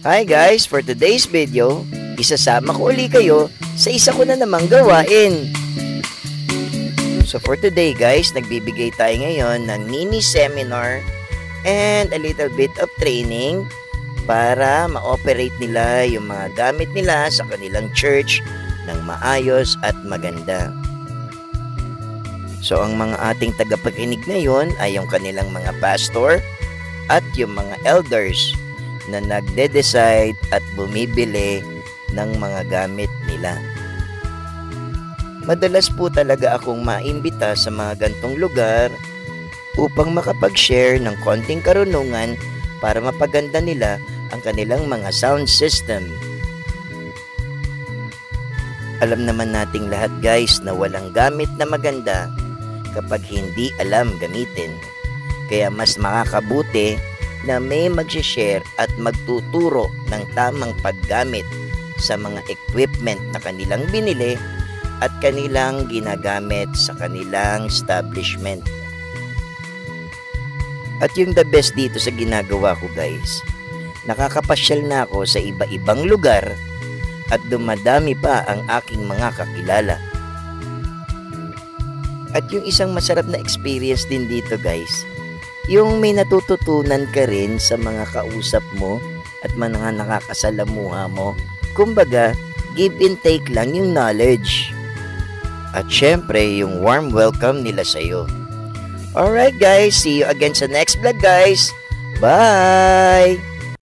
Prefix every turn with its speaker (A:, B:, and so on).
A: Hi guys! For today's video, isasama ko uli kayo sa isa ko na namang gawain. So for today guys, nagbibigay tayo ngayon ng mini seminar and a little bit of training para ma-operate nila yung mga gamit nila sa kanilang church ng maayos at maganda. So ang mga ating tagapakinig ngayon ay yung kanilang mga pastor at yung mga elders na nagde-decide at bumibili ng mga gamit nila. Madalas po talaga akong maimbita sa mga gantong lugar upang makapag-share ng konting karunungan para mapaganda nila ang kanilang mga sound system. Alam naman nating lahat guys na walang gamit na maganda kapag hindi alam gamitin. Kaya mas makakabuti na may mag-share at magtuturo ng tamang paggamit sa mga equipment na kanilang binili at kanilang ginagamit sa kanilang establishment. At yung the best dito sa ginagawa ko guys, nakakapasyal na ako sa iba-ibang lugar at dumadami pa ang aking mga kakilala. At yung isang masarap na experience din dito guys, yung may natututunan ka rin sa mga kausap mo at mga nakakasalamuha mo. Kumbaga, give and take lang yung knowledge. At syempre, yung warm welcome nila sa'yo. Alright guys, see you again sa next vlog guys. Bye!